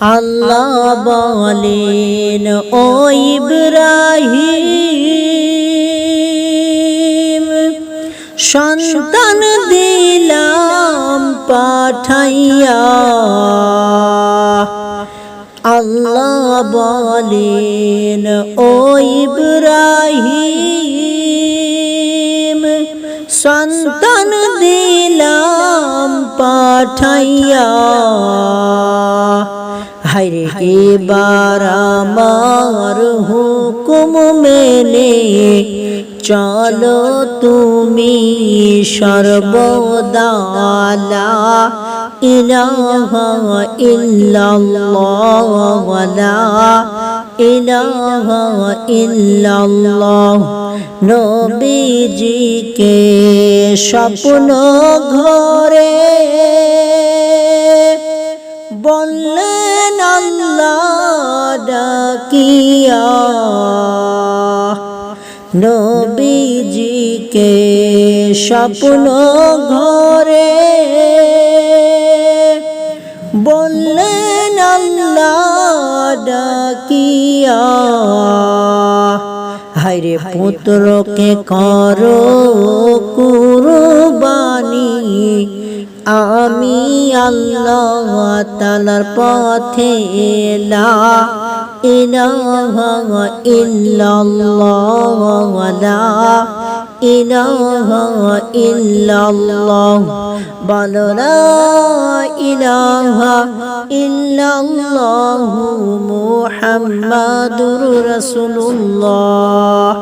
আল্লাহ বলেন ও ইব্রাহিম সন্তান দিলাম পাঠাইয়া আল্লাহ বলেন ও ইব্রাহিম সন্তান দিলাম পাঠাইয়া হায়রে এবার আমার হুকুম মেনে চলো তুমি সর্বদা লা ইলাহা ইল্লাল্লাহ লা ইলাহা ইল্লাল্লাহ নবীজিকে স্বপ্ন ঘরে বললেন আল্লাহ ডাকিয়া নবীজিকে স্বপ্ন ঘরে বললেন আল্লাহ ডাকিয়া হায়রে পুত্রকে করো কুরবানি আমি আল্লাহ তাআলার পথে লা ইলাহা ইল্লাল্লাহ লা ইলাহা ইল্লাল্লাহ বলো লা ইলাহা ইল্লাল্লাহু মুহাম্মাদুর রাসূলুল্লাহ।